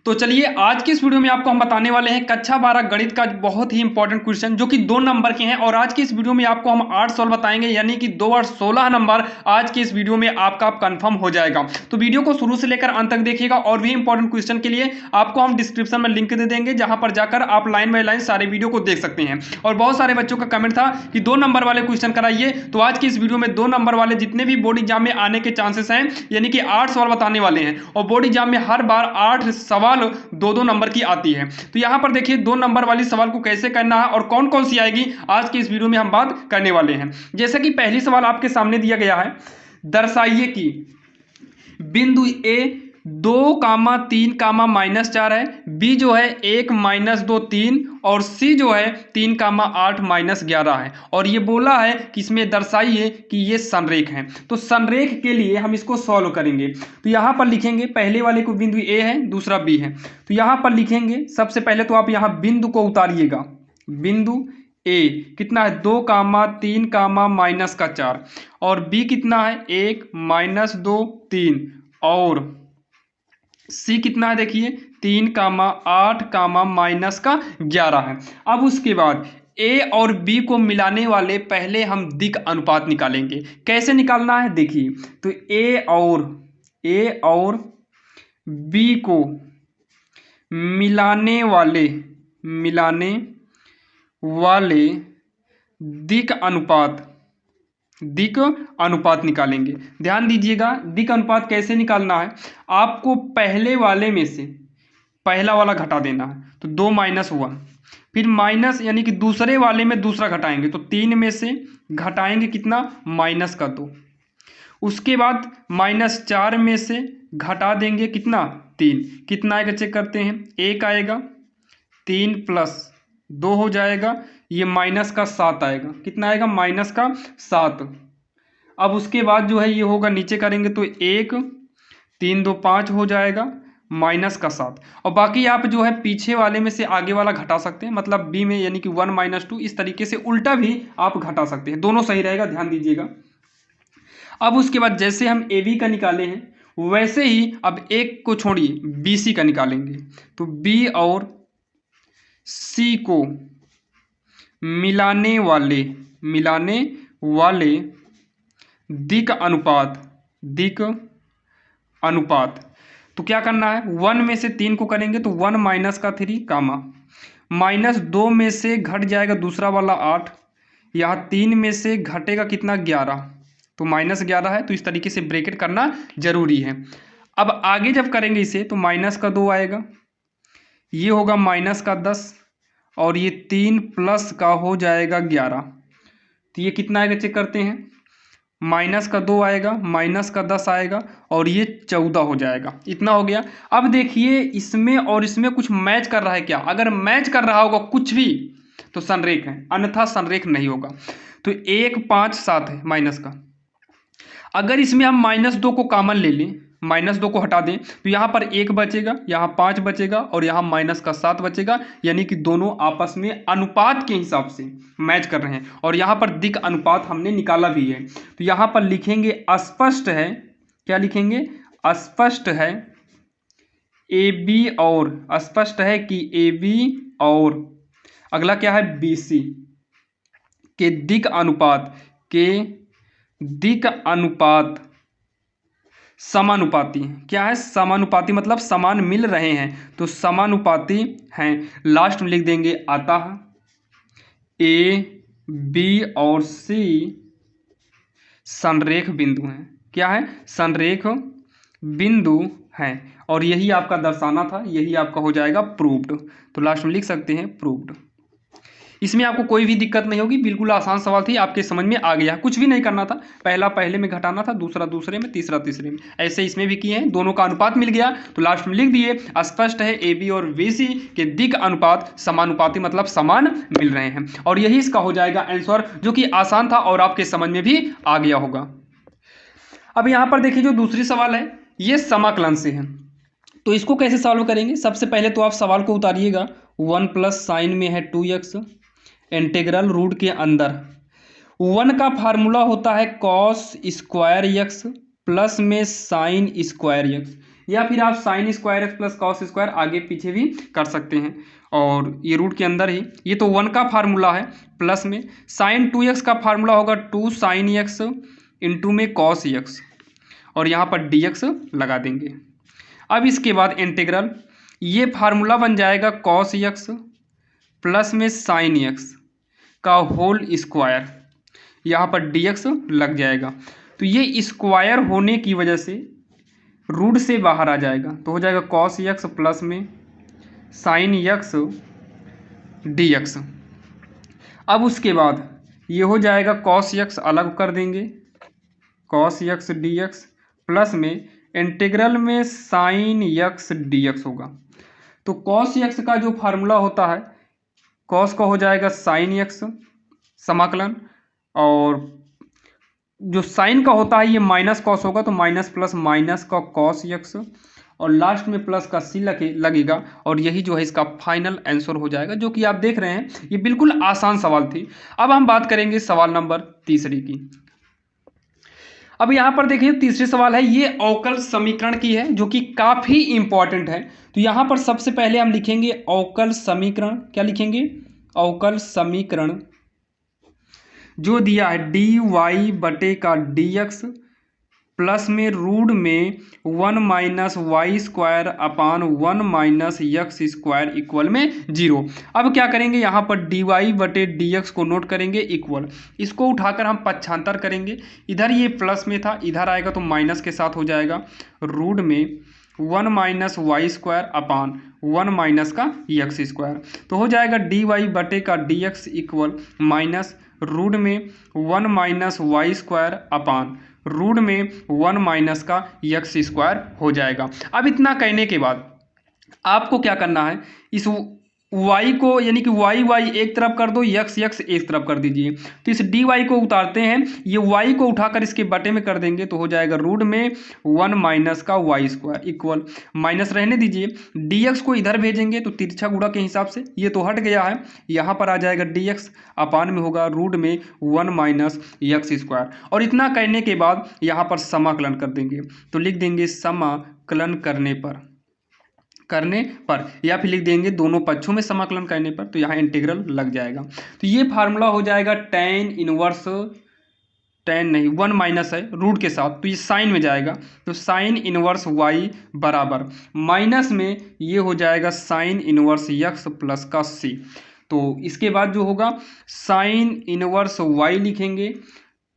तो चलिए आज की इस वीडियो में आपको हम बताने वाले हैं कक्षा 12 गणित का बहुत ही इंपॉर्टेंट क्वेश्चन जो कि 2 नंबर के हैं। और आज की इस वीडियो में आपको हम 8 सवाल बताएंगे, यानी कि 2 और 16 नंबर आज की इस वीडियो में आपका कंफर्म हो जाएगा। तो वीडियो को शुरू से लेकर अंत तक देखिएगा। और भी इंपॉर्टेंट क्वेश्चन के लिए आपको हम डिस्क्रिप्शन में लिंक दे देंगे, जहां पर जाकर आप लाइन बाय लाइन सारे वीडियो को देख सकते हैं। और बहुत सारे बच्चों का कमेंट था कि 2 नंबर वाले क्वेश्चन कराइए, तो आज की इस वीडियो में 2 नंबर वाले जितने भी बोर्ड एग्जाम में आने के चांसेस हैं, यानी कि 8 सवाल बताने वाले हैं। और बोर्ड एग्जाम में हर बार 8 सवाल 2-2 नंबर की आती है। तो यहां पर देखिए 2 नंबर वाली सवाल को कैसे करना है और कौन कौन सी आएगी, आज की इस वीडियो में हम बात करने वाले हैं। जैसे कि पहली सवाल आपके सामने दिया गया है, दर्शाइए कि बिंदु ए 2,3,-4 है, बी जो है 1-2 3 और सी जो है 3,8-11 है। और ये बोला है कि इसमें दर्शाइए कि ये संरेख हैं। तो संरेख के लिए हम इसको सॉल्व करेंगे। तो यहाँ पर लिखेंगे, पहले वाले को बिंदु ए है, दूसरा बी है। तो यहाँ पर लिखेंगे, सबसे पहले तो आप यहाँ बिंदु को उतारिएगा। बिंदु ए कितना है 2,3,-4 और बी कितना है 1-2 3 और सी कितना है देखिए 3,8,-11 है। अब उसके बाद ए और बी को मिलाने वाले पहले हम दिक् अनुपात निकालेंगे। कैसे निकालना है देखिए, तो ए और बी को मिलाने वाले दिक् अनुपात निकालेंगे। ध्यान दीजिएगा, दिक् अनुपात कैसे निकालना है, आपको पहले वाले में से पहला वाला घटा देना है। तो 2 - 1, फिर माइनस यानी कि दूसरे वाले में दूसरा घटाएंगे, तो 3 में से घटाएंगे कितना -2। उसके बाद -4 में से घटा देंगे कितना 3। कितना आएगा चेक करते हैं, 1 आएगा, 3 + 2 हो जाएगा, ये -7 आएगा। कितना आएगा -7। अब उसके बाद जो है ये होगा, नीचे करेंगे तो 1 3 2 5 हो जाएगा -7। और बाकी आप जो है पीछे वाले में से आगे वाला घटा सकते हैं, मतलब बी में यानी कि 1 - 2, इस तरीके से उल्टा भी आप घटा सकते हैं, दोनों सही रहेगा, ध्यान दीजिएगा। अब उसके बाद जैसे हम ए बी का निकाले हैं, वैसे ही अब एक को छोड़िए बी सी का निकालेंगे। तो बी और सी को मिलाने वाले दिक् अनुपात तो क्या करना है, 1 में से 3 को करेंगे तो 1 - 3 कामा -2 में से घट जाएगा दूसरा वाला 8, यहाँ 3 में से घटेगा कितना 11, तो -11 है। तो इस तरीके से ब्रैकेट करना जरूरी है। अब आगे जब करेंगे इसे तो -2 आएगा, ये होगा -10 और ये 3 प्लस का हो जाएगा 11। तो ये कितना आएगा चेक करते हैं, -2 आएगा, -10 आएगा और ये 14 हो जाएगा। इतना हो गया। अब देखिए इसमें और इसमें कुछ मैच कर रहा है क्या, अगर मैच कर रहा होगा कुछ भी तो संरेख है, अन्यथा संरेख नहीं होगा। तो 1 5 7 है माइनस का। अगर इसमें हम -2 को कॉमन ले लें, -2 को हटा दें, तो यहाँ पर 1 बचेगा, यहाँ 5 बचेगा और यहाँ -7 बचेगा, यानी कि दोनों आपस में अनुपात के हिसाब से मैच कर रहे हैं। और यहाँ पर दिक् अनुपात हमने निकाला भी है। तो यहाँ पर लिखेंगे स्पष्ट है, क्या लिखेंगे, स्पष्ट है ए बी और, स्पष्ट है कि ए बी और अगला क्या है BC के दिक् अनुपात समानुपाती। क्या है, समानुपाती मतलब समान मिल रहे हैं, तो समानुपाती हैं। लास्ट में लिख देंगे अतः A, B और C संरेख बिंदु हैं। क्या है, संरेख बिंदु हैं। और यही आपका दर्शाना था, यही आपका हो जाएगा प्रूव्ड। तो लास्ट में लिख सकते हैं प्रूव्ड। इसमें आपको कोई भी दिक्कत नहीं होगी, बिल्कुल आसान सवाल थी, आपके समझ में आ गया। कुछ भी नहीं करना था, पहला पहले में घटाना था, दूसरा दूसरे में, तीसरा तीसरे में, ऐसे इसमें भी किए हैं। दोनों का अनुपात मिल गया तो लास्ट में लिख दिए स्पष्ट है ए बी और BC के दिक् अनुपात समानुपाती मतलब समान मिल रहे हैं। और यही इसका हो जाएगा आंसर, जो कि आसान था और आपके समझ में भी आ गया होगा। अब यहाँ पर देखिए जो दूसरी सवाल है ये समाकलन से है, तो इसको कैसे सॉल्व करेंगे। सबसे पहले तो आप सवाल को उतारिएगा, 1 प्लस साइन में है 2x, इंटीग्रल रूट के अंदर 1 का फार्मूला होता है cos² x प्लस में sin² x। या फिर आप sine square x plus cos square आगे पीछे भी कर सकते हैं। और ये रूट के अंदर ही, ये तो 1 का फार्मूला है। प्लस में साइन 2x का फार्मूला होगा 2 साइन एक्स इंटू में कॉस एक्स, और यहाँ पर dx लगा देंगे। अब इसके बाद इंटीग्रल, ये फार्मूला बन जाएगा कॉस एक्स प्लस में साइन एक्स का होल स्क्वायर, यहाँ पर dx लग जाएगा। तो ये स्क्वायर होने की वजह से रूट से बाहर आ जाएगा, तो हो जाएगा कॉस एक्स प्लस में साइन एक्स dx। अब उसके बाद ये हो जाएगा कॉस एक्स अलग कर देंगे, कॉस एक्स dx प्लस में इंटीग्रल में साइन एक्स dx होगा। तो कॉस एक्स का जो फार्मूला होता है, कॉस का हो जाएगा साइन एक्स समाकलन, और जो साइन का होता है ये माइनस कॉस होगा, तो माइनस प्लस माइनस का कॉस एक्स, और लास्ट में प्लस का सी लगेगा, और यही जो है इसका फाइनल आंसर हो जाएगा, जो कि आप देख रहे हैं ये बिल्कुल आसान सवाल थी। अब हम बात करेंगे सवाल नंबर तीसरी की। अब यहाँ पर देखिए तीसरी सवाल है, ये अवकल समीकरण की है, जो कि काफ़ी इंपॉर्टेंट है। तो यहाँ पर सबसे पहले हम लिखेंगे अवकल समीकरण। क्या लिखेंगे? अवकल समीकरण जो दिया है डी वाई बटे का डी एक्स प्लस में रूट में 1 minus Y square upon 1 minus X square equal में 0। अब क्या करेंगे, यहाँ पर डी वाई बटे डी एक्स को नोट करेंगे इक्वल, इसको उठाकर हम पक्षांतर करेंगे। इधर ये प्लस में था, इधर आएगा तो माइनस के साथ हो जाएगा। रूट में 1 minus Y square upon 1 minus का एक्स स्क्वायर, तो हो जाएगा डी वाई बटे का D X equal minus root में 1 minus Y square upon root में 1 माइनस का एक्स स्क्वायर हो जाएगा। अब इतना कहने के बाद आपको क्या करना है, इस y को यानी कि y एक तरफ कर दो, x एक तरफ कर दीजिए। तो इस dy को उतारते हैं, ये y को उठाकर इसके बटे में कर देंगे, तो हो जाएगा रूट में 1 माइनस का वाई स्क्वायर इक्वल, माइनस रहने दीजिए, dx को इधर भेजेंगे तो तिरछा गुणा के हिसाब से ये तो हट गया है, यहाँ पर आ जाएगा dx अपान में होगा रूट में 1 माइनस एक्स स्क्वायर। और इतना करने के बाद यहाँ पर समाकलन कर देंगे, तो लिख देंगे समाकलन करने पर या फिर लिख देंगे दोनों पक्षों में समाकलन करने पर, तो यहाँ इंटीग्रल लग जाएगा। तो ये फार्मूला हो जाएगा टेन इनवर्स, टेन नहीं 1 माइनस है रूट के साथ, तो ये साइन में जाएगा, तो साइन इनवर्स y बराबर माइनस में ये हो जाएगा साइन इनवर्स x प्लस का c। तो इसके बाद जो होगा साइन इनवर्स y लिखेंगे,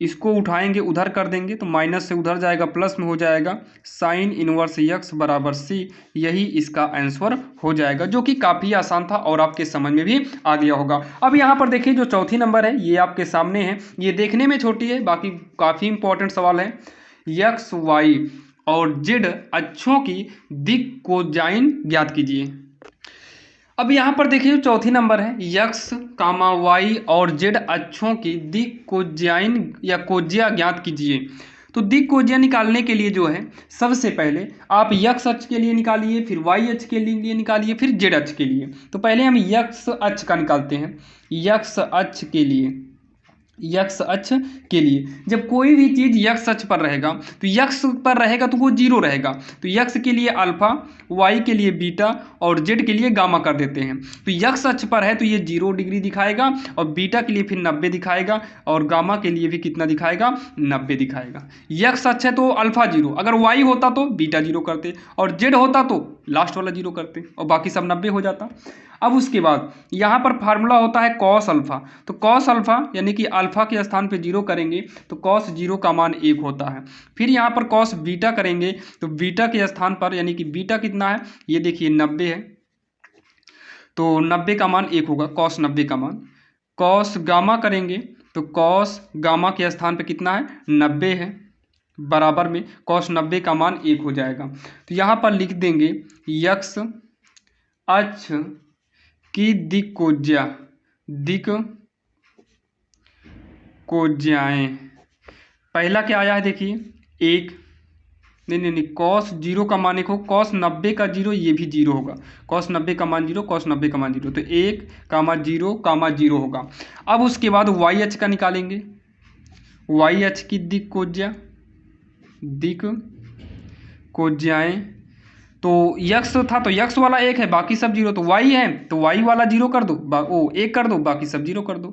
इसको उठाएंगे उधर कर देंगे, तो माइनस से उधर जाएगा प्लस में हो जाएगा साइन इनवर्स x बराबर c। यही इसका आंसर हो जाएगा, जो कि काफ़ी आसान था और आपके समझ में भी आ गया होगा। अब यहाँ पर देखिए जो चौथी नंबर है ये आपके सामने है, ये देखने में छोटी है, बाकी काफ़ी इंपॉर्टेंट सवाल है। x y और z अक्षों की दिक कोजाइन ज्ञात कीजिए। अब यहाँ पर देखिए चौथी नंबर है, x, y और z अक्षों की दिक कोजाइन या कोज्या ज्ञात कीजिए। तो दिक कोज्या निकालने के लिए जो है सबसे पहले आप x अक्ष के लिए निकालिए, फिर y अक्ष के लिए निकालिए, फिर z अक्ष के लिए। तो पहले हम x अक्ष का निकालते हैं। x अक्ष के लिए, x अक्ष के लिए जब कोई भी चीज़ x अक्ष पर रहेगा तो x पर रहेगा तो वो 0 रहेगा, तो x के लिए अल्फा, y के लिए बीटा और z के लिए गामा कर देते हैं। तो x अक्ष पर है तो ये 0 डिग्री दिखाएगा, और बीटा के लिए फिर 90 दिखाएगा, और गामा के लिए भी कितना दिखाएगा 90 दिखाएगा। x अक्ष है तो अल्फा 0, अगर y होता तो बीटा 0 करते, और z होता तो लास्ट वाला 0 करते, और बाकी सब 90 हो जाता। अब उसके बाद यहाँ पर फार्मूला होता है कॉस अल्फा, तो कॉस अल्फा यानी कि अल्फा के स्थान पे 0 करेंगे तो कॉस 0 का मान 1 होता है। फिर यहाँ पर कॉस बीटा करेंगे तो बीटा के स्थान पर यानी कि बीटा कितना है ये देखिए 90 है, तो 90 का मान 1 होगा, कॉस 90 का मान। कॉस गामा करेंगे तो कॉस गामा के स्थान पे कितना है 90 है, बराबर में कॉस 90 का मान 1 हो जाएगा। तो यहाँ पर लिख देंगे x अक्ष की दिक कोज्याएं, पहला क्या आया है देखिए 1, नहीं कॉस 0 का मान 1 हो, कॉस 90 का 0 ये भी 0 होगा, कॉस 90 का मान 0, कॉस 90 का मान 0, तो 1 कामा 0 होगा। अब उसके बाद y अक्ष का निकालेंगे, y अक्ष की दिक कोज्याएं तो यक्स था तो यक्स वाला एक है, बाकी सब जीरो। तो वाई है तो वाई वाला जीरो कर दो, एक कर दो, बाकी सब जीरो कर दो।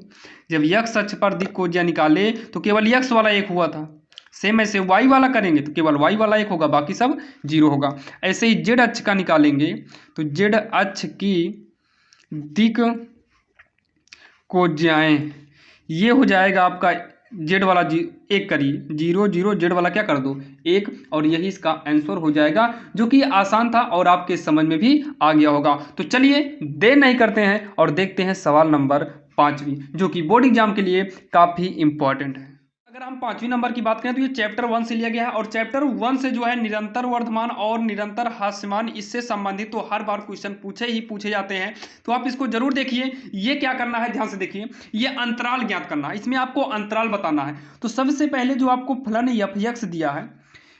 जब यक्स अक्ष पर दिक् कोज्या निकाले तो केवल यक्स वाला एक हुआ था। सेम ऐसे वाई वाला करेंगे तो केवल वाई वाला एक होगा, बाकी सब जीरो होगा। ऐसे ही जेड अक्ष का निकालेंगे तो जेड अक्ष की दिक् कोज्याएं, ये हो जाएगा आपका जेड वाला एक करिए, जीरो जीरो, जेड वाला क्या कर दो एक, और यही इसका आंसर हो जाएगा, जो कि आसान था और आपके समझ में भी आ गया होगा। तो चलिए देर नहीं करते हैं और देखते हैं सवाल नंबर 5वीं, जो कि बोर्ड एग्जाम के लिए काफ़ी इंपॉर्टेंट है। अगर हम 5वीं नंबर की बात करें तो ये चैप्टर 1 से लिया गया है, और चैप्टर 1 से जो है निरंतर वर्धमान और निरंतर ह्रासमान, इससे संबंधित तो हर बार क्वेश्चन पूछे जाते हैं। तो आप इसको जरूर देखिए। ये क्या करना है, ध्यान से देखिए, ये अंतराल ज्ञात करना है, इसमें आपको अंतराल बताना है। तो सबसे पहले जो आपको फलन एफ एक्स दिया है,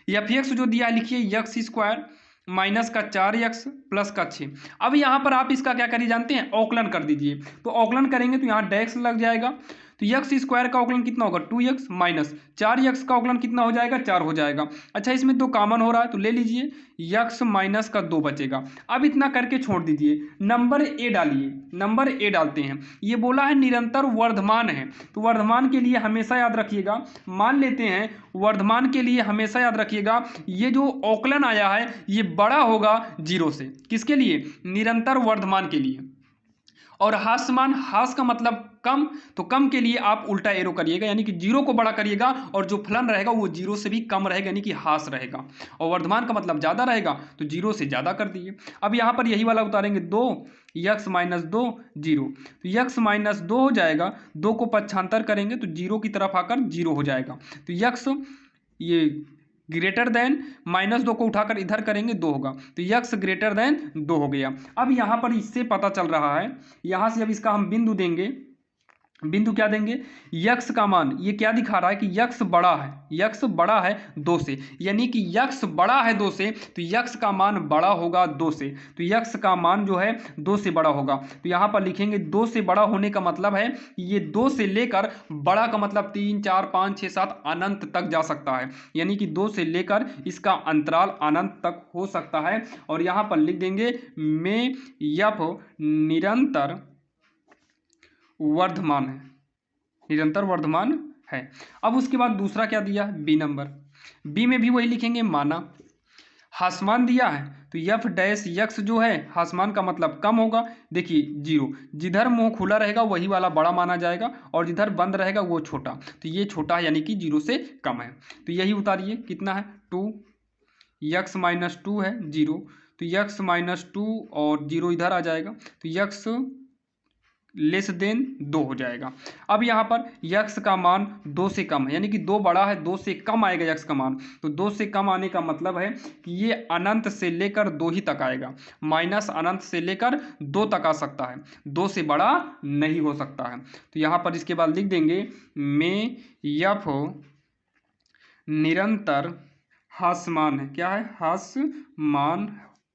एफ एक्स जो दिया है लिखिए यक्स स्क्वायर माइनस का 4x प्लस का 6। अब यहाँ पर आप इसका क्या करिए जानते हैं, औकलन कर दीजिए। तो औकलन करेंगे तो यहाँ डैश लग जाएगा, तो यक्स स्क्वायर का औकलन कितना होगा 2x माइनस 4x का औकलन कितना हो जाएगा 4 हो जाएगा। अच्छा इसमें 2 कॉमन हो रहा है तो ले लीजिए, यक्स माइनस का 2 बचेगा। अब इतना करके छोड़ दीजिए, नंबर ए डालिए, नंबर ए डालते हैं। ये बोला है निरंतर वर्धमान है, तो वर्धमान के लिए हमेशा याद रखिएगा, मान लेते हैं वर्धमान के लिए हमेशा याद रखिएगा ये जो औकलन आया है ये बड़ा होगा 0 से, किसके लिए, निरंतर वर्धमान के लिए। और ह्रासमान, ह्रास का मतलब कम, तो कम के लिए आप उल्टा एरो करिएगा, यानी कि 0 को बड़ा करिएगा और जो फलन रहेगा वो 0 से भी कम रहेगा, यानी कि ह्रास रहेगा। और वर्धमान का मतलब ज़्यादा रहेगा तो 0 से ज़्यादा कर दीजिए। अब यहाँ पर यही वाला उतारेंगे 2 यक्स माइनस 2 0, तो यक्स माइनस 2 हो जाएगा, 2 को पक्षांतर करेंगे तो 0 की तरफ आकर 0 हो जाएगा। तो यक्स ये ग्रेटर देन -2 को उठाकर इधर करेंगे 2 होगा, तो यक्स ग्रेटर देन 2 हो गया। अब यहाँ पर इससे पता चल रहा है, यहाँ से अब इसका हम बिंदु देंगे, बिंदु क्या देंगे, यक्स का मान, ये क्या दिखा रहा है कि यक्स बड़ा है, यक्स बड़ा है 2 से, यानी कि यक्स बड़ा है 2 से तो यक्स का मान बड़ा होगा 2 से, तो यक्स का मान जो है 2 से बड़ा होगा। तो यहाँ पर लिखेंगे 2 से बड़ा होने का मतलब है ये 2 से लेकर बड़ा का मतलब 3 4 5 6 7 अनंत तक जा सकता है, यानी कि 2 से लेकर इसका अंतराल अनंत तक हो सकता है। और यहाँ पर लिख देंगे में यफ निरंतर वर्धमान है, निरंतर वर्धमान है। अब उसके बाद दूसरा क्या दिया, बी नंबर, बी में भी वही लिखेंगे, माना ह्रासमान दिया है तो यफ डैश यक्स जो है ह्रासमान का मतलब कम होगा, देखिए 0, जिधर मुंह खुला रहेगा वही वाला बड़ा माना जाएगा और जिधर बंद रहेगा वो छोटा, तो ये छोटा है यानी कि 0 से कम है। तो यही उतारिए, कितना है 2 यक्स माइनस 2 है 0, तो यक्स माइनस 2 और 0 इधर आ जाएगा, तो यक्स लेस देन 2 हो जाएगा। अब यहाँ पर यक्स का मान 2 से कम है, यानी कि 2 बड़ा है, 2 से कम आएगा यक्स का मान, तो 2 से कम आने का मतलब है कि ये अनंत से लेकर 2 ही तक आएगा, माइनस अनंत से लेकर 2 तक आ सकता है, 2 से बड़ा नहीं हो सकता है। तो यहाँ पर इसके बाद लिख देंगे में यफ निरंतर ह्रासमान है, क्या है, ह्रासमान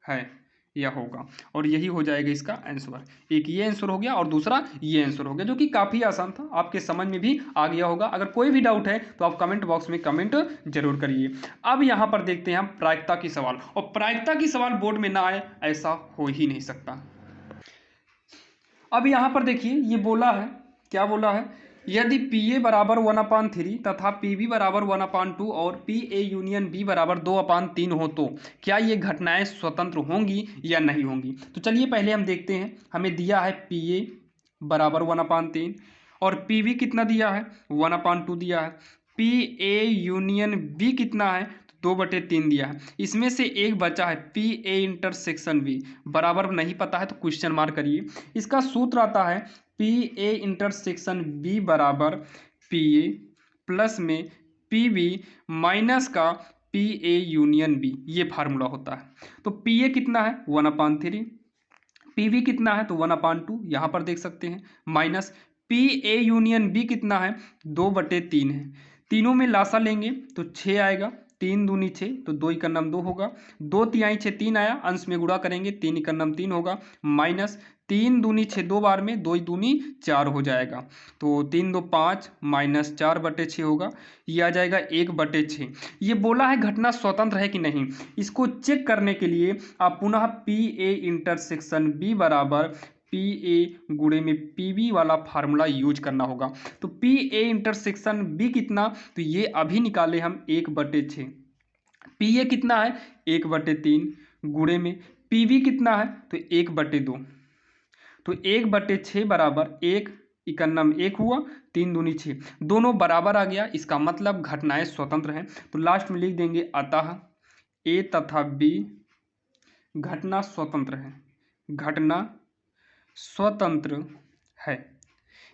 है, यह होगा, और यही हो जाएगा इसका आंसर। एक ये आंसर हो गया और दूसरा ये आंसर हो गया, जो कि काफ़ी आसान था, आपके समझ में भी आ गया होगा। अगर कोई भी डाउट है तो आप कमेंट बॉक्स में कमेंट जरूर करिए। अब यहाँ पर देखते हैं हम प्रायिकता की सवाल, और प्रायिकता की सवाल बोर्ड में ना आए ऐसा हो ही नहीं सकता। अब यहाँ पर देखिए ये बोला है, क्या बोला है, यदि PA बराबर 1/3 तथा PB बराबर 1/2 और PA यूनियन B बराबर 2/3 हो तो क्या ये घटनाएं स्वतंत्र होंगी या नहीं होंगी। तो चलिए पहले हम देखते हैं, हमें दिया है PA बराबर 1/3 और PB कितना दिया है 1/2 दिया है, PA यूनियन B कितना है 2/3 दिया है, इसमें से एक बचा है PA इंटरसेक्शन B, बराबर नहीं पता है तो क्वेश्चन मार्क करिए। इसका सूत्र आता है PA इंटरसेक्शन B बराबर PA प्लस में PB माइनस का PA यूनियन B, ये फार्मूला होता है। तो PA कितना है 1/3, PB कितना है तो 1/2, यहाँ पर देख सकते हैं, माइनस PA यूनियन B कितना है 2/3 है, तीनों में लासा लेंगे तो 6 आएगा, 3 दूनी 6, तो 2 इक्का नम 2 होगा, 2 तिहाई 6 3 आया, अंश में गुणा करेंगे 3 इक्का नम 3 होगा, माइनस 3 दूनी 6 2 बार में 2 दूनी 4 हो जाएगा, तो 3 2 5 माइनस 4/6 होगा, ये आ जाएगा 1/6। ये बोला है घटना स्वतंत्र है कि नहीं, इसको चेक करने के लिए आप पुनः पी ए इंटरसेक्शन बी बराबर पी ए गुणे में पी बी वाला फार्मूला यूज करना होगा। तो पी ए इंटरसेक्शन बी कितना, तो ये अभी निकाले हम 1/6, पी ए कितना है 1/3 गुणे में पी बी कितना है तो 1/2, तो 1/6 बराबर 1 इकन्नम 1 हुआ, 3 दूनी 6, दोनों बराबर आ गया, इसका मतलब घटनाएं स्वतंत्र हैं। तो लास्ट में लिख देंगे अतः ए तथा बी घटना स्वतंत्र है, घटना स्वतंत्र है।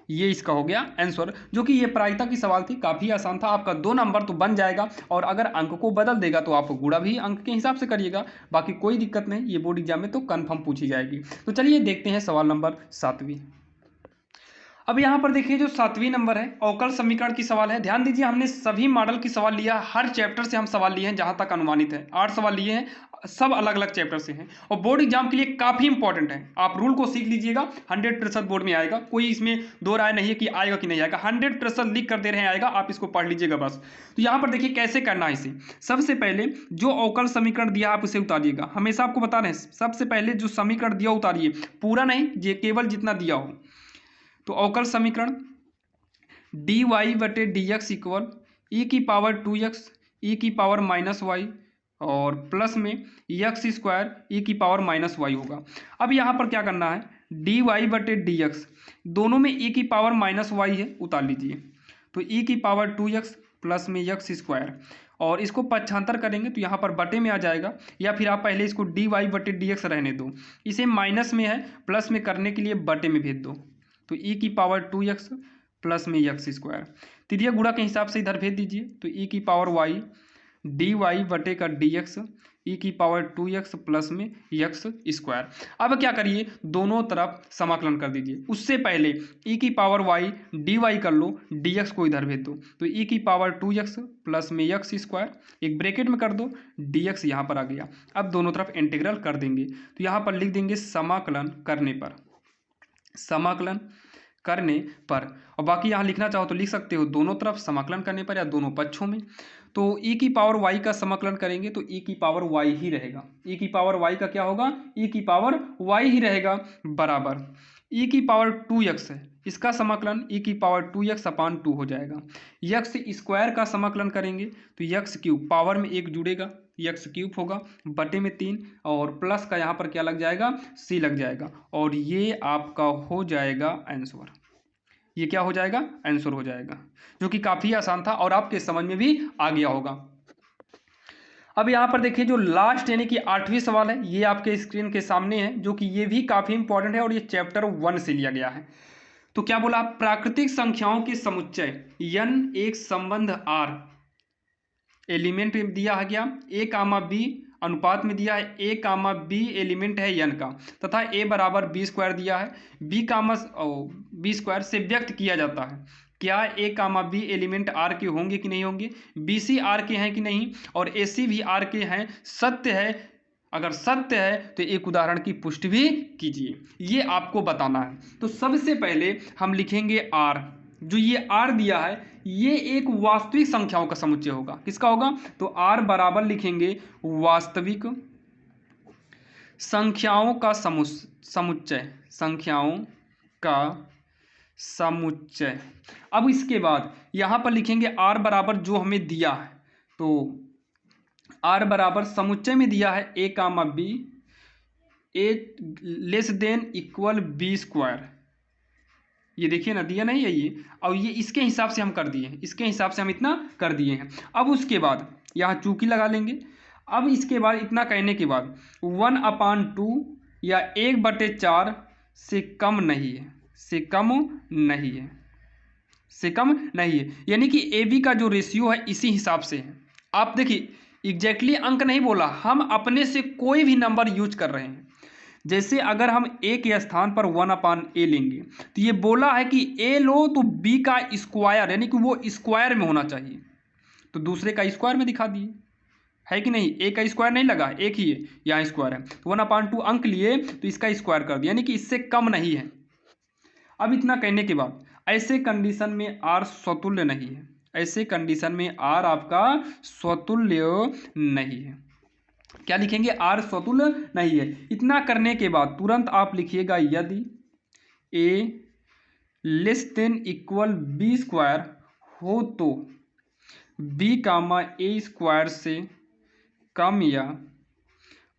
ये इसका हो गया आंसर, जो कि ये प्रायिकता की सवाल थी, काफ़ी आसान था। आपका 2 नंबर तो बन जाएगा, और अगर अंक को बदल देगा तो आप गुणा भी अंक के हिसाब से करिएगा, बाकी कोई दिक्कत नहीं, ये बोर्ड एग्जाम में तो कन्फर्म पूछी जाएगी। तो चलिए देखते हैं सवाल नंबर 7वीं। अब यहाँ पर देखिए जो 7वीं नंबर है अवकल समीकरण की सवाल है। ध्यान दीजिए, हमने सभी मॉडल की सवाल लिया, हर चैप्टर से हम सवाल लिए हैं जहाँ तक अनुमानित है, 8 सवाल लिए हैं, सब अलग अलग चैप्टर से हैं, और बोर्ड एग्जाम के लिए काफ़ी इंपॉर्टेंट है। आप रूल को सीख लीजिएगा, 100% बोर्ड में आएगा, कोई इसमें दो राय नहीं है कि आएगा कि नहीं आएगा, 100% लिख कर दे रहे हैं आएगा, आप इसको पढ़ लीजिएगा बस। तो यहाँ पर देखिए कैसे करना है इसे। सबसे पहले जो अवकल समीकरण दिया आप उसे उतारिएगा, हमेशा आपको बता रहे हैं सबसे पहले जो समीकरण दिया उतारिए, पूरा नहीं, ये केवल जितना दिया हो। तो अवकल समीकरण dy बटे डी एक्स इक्वल ई की पावर 2x ई की पावर -y और प्लस में x² ई की पावर -y होगा। अब यहाँ पर क्या करना है, dy बटे डी एक्स, दोनों में e की पावर -y है, उतार लीजिए, तो e की पावर 2x प्लस में x², और इसको पक्षांतर करेंगे तो यहाँ पर बटे में आ जाएगा, या फिर आप पहले इसको dy बटे डी एक्स रहने दो, इसे माइनस में है, प्लस में करने के लिए बटे में भेज दो, तो e की पावर 2x प्लस में x², तिर्यक गुणा के हिसाब से इधर भेज दीजिए, तो e की पावर y dy बटे का dx e की पावर 2x प्लस में x²। अब क्या करिए, दोनों तरफ समाकलन कर दीजिए। उससे पहले e की पावर y dy कर लो, dx को इधर भेज दो, तो e की पावर 2x प्लस में x², एक ब्रैकेट में कर दो, dx यहाँ पर आ गया। अब दोनों तरफ इंटीग्रल कर देंगे, तो यहाँ पर लिख देंगे समाकलन करने पर, समाकलन करने पर, और बाकी यहाँ लिखना चाहो तो लिख सकते हो दोनों तरफ समाकलन करने पर या दोनों पक्षों में। तो e की पावर y का समाकलन करेंगे तो e की पावर y ही रहेगा, e की पावर y का क्या होगा, e की पावर y ही रहेगा, बराबर e की पावर 2x है, इसका समाकलन e की पावर 2x/2 हो जाएगा। x² का समाकलन करेंगे तो x³ पावर में 1 जुड़ेगा, x³ होगा, बटे में 3, और प्लस का यहाँ पर क्या लग जाएगा, c लग जाएगा, और ये आपका हो जाएगा आंसर। ये क्या हो जाएगा, आंसर हो जाएगा, जो कि काफ़ी आसान था और आपके समझ में भी आ गया होगा। अब यहाँ पर देखिए जो लास्ट यानी कि 8वीं सवाल है, ये आपके स्क्रीन के सामने है, जो कि ये भी काफ़ी इंपॉर्टेंट है और ये चैप्टर 1 से लिया गया है। तो क्या बोला, प्राकृतिक संख्याओं के समुच्चय n एक संबंध r एलिमेंट दिया है क्या, a, b अनुपात में दिया है, a, b एलिमेंट है n का, तथा a बराबर b² दिया है, b² से व्यक्त किया जाता है, क्या a, b एलिमेंट r के होंगे कि नहीं होंगे, bc r के हैं कि नहीं, और ac भी r के हैं, सत्य है, अगर सत्य है तो एक उदाहरण की पुष्टि भी कीजिए, ये आपको बताना है। तो सबसे पहले हम लिखेंगे r, जो ये r दिया है ये एक वास्तविक संख्याओं का समुच्चय होगा, किसका होगा, तो r बराबर लिखेंगे वास्तविक संख्याओं का समुच्चय, संख्याओं का समुच्चय। अब इसके बाद यहाँ पर लिखेंगे r बराबर जो हमें दिया है, तो r बराबर समुच्चय में दिया है a, b a < ये देखिए ना, दिया नहीं है ये, और ये इसके हिसाब से हम कर दिए हैं, इसके हिसाब से हम इतना कर दिए हैं। अब उसके बाद यहाँ चूकी लगा लेंगे। अब इसके बाद इतना कहने के बाद 1/2 या 1/4 से कम नहीं है, से कम नहीं है, से कम नहीं है, यानी कि ए बी का जो रेशियो है इसी हिसाब से है। आप देखिए एग्जैक्टली अंक नहीं बोला, हम अपने से कोई भी नंबर यूज कर रहे हैं। जैसे अगर हम a के स्थान पर 1/a लेंगे तो ये बोला है कि a लो तो b का स्क्वायर, यानी कि वो स्क्वायर में होना चाहिए, तो दूसरे का स्क्वायर में दिखा दिए, है कि नहीं, ए का स्क्वायर नहीं लगा, एक ही है, यहाँ स्क्वायर है, तो 1/2 अंक लिए तो इसका स्क्वायर कर दिया, यानी कि इससे कम नहीं है। अब इतना कहने के बाद ऐसे कंडीशन में आर स्वतुल्य नहीं है, ऐसे कंडीशन में आर आपका स्वतुल्य नहीं है। क्या लिखेंगे, आर स्वतुल्य नहीं है। इतना करने के बाद तुरंत आप लिखिएगा यदि A less than equal B square हो तो बी कामा ए स्क्वायर से कम या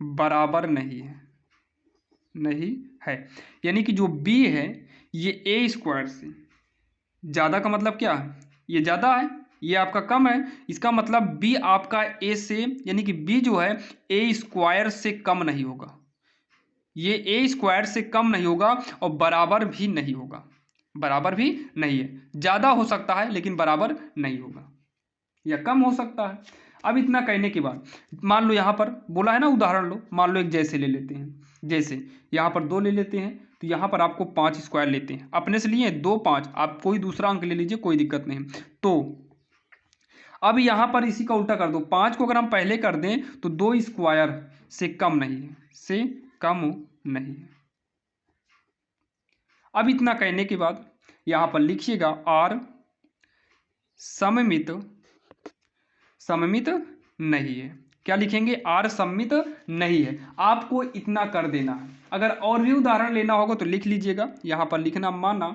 बराबर नहीं है, नहीं है। यानी कि जो बी है ये ए स्क्वायर से ज़्यादा का मतलब क्या है, ये ज़्यादा है, ये आपका कम है, इसका मतलब बी आपका ए से, यानी कि बी जो है ए स्क्वायर से कम नहीं होगा, ये ए स्क्वायर से कम नहीं होगा और बराबर भी नहीं होगा, बराबर भी नहीं है। ज़्यादा हो सकता है लेकिन बराबर नहीं होगा, या कम हो सकता है। अब इतना कहने के बाद मान लो यहाँ पर बोला है ना उदाहरण लो, मान लो एक जैसे ले लेते हैं, जैसे यहाँ पर 2 ले लेते हैं, तो यहाँ पर आपको 5 स्क्वायर लेते हैं, अपने से लिए 2 5, आप कोई दूसरा अंक ले लीजिए, कोई दिक्कत नहीं। तो अब यहाँ पर इसी का उल्टा कर दो, 5 को अगर हम पहले कर दें तो 2 स्क्वायर से कम नहीं है, से कम नहीं है। अब इतना कहने के बाद यहाँ पर लिखिएगा आर सममित सममित नहीं है। क्या लिखेंगे, आर सममित नहीं है। आपको इतना कर देना है, अगर और भी उदाहरण लेना होगा तो लिख लीजिएगा, यहाँ पर लिखना, माना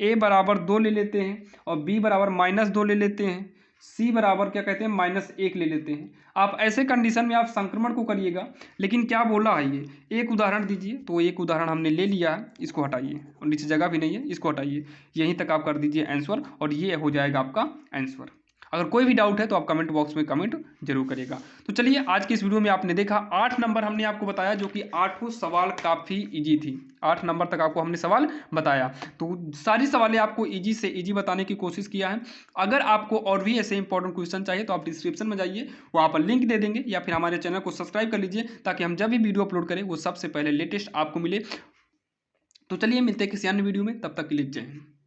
ए बराबर 2 ले लेते हैं और बी बराबर -2 ले लेते हैं, सी बराबर क्या कहते हैं -1 ले लेते हैं। आप ऐसे कंडीशन में आप संक्रमण को करिएगा, लेकिन क्या बोला है ये, एक उदाहरण दीजिए, तो एक उदाहरण हमने ले लिया है, इसको हटाइए और नीचे जगह भी नहीं है, इसको हटाइए, यहीं तक आप कर दीजिए आंसर और ये हो जाएगा आपका आंसर। अगर कोई भी डाउट है तो आप कमेंट बॉक्स में कमेंट जरूर करिएगा। तो चलिए, आज की इस वीडियो में आपने देखा 8 नंबर हमने आपको बताया, जो कि 8 सवाल काफ़ी इजी थी, 8 नंबर तक आपको हमने सवाल बताया, तो सारी सवालें आपको इजी से इजी बताने की कोशिश किया है। अगर आपको और भी ऐसे इंपॉर्टेंट क्वेश्चन चाहिए तो आप डिस्क्रिप्शन में जाइए, वहाँ पर लिंक दे देंगे, या फिर हमारे चैनल को सब्सक्राइब कर लीजिए, ताकि हम जब भी वीडियो अपलोड करें वो सबसे पहले लेटेस्ट आपको मिले। तो चलिए, मिलते हैं किसी अन्य वीडियो में, तब तक के लिए जय हिंद।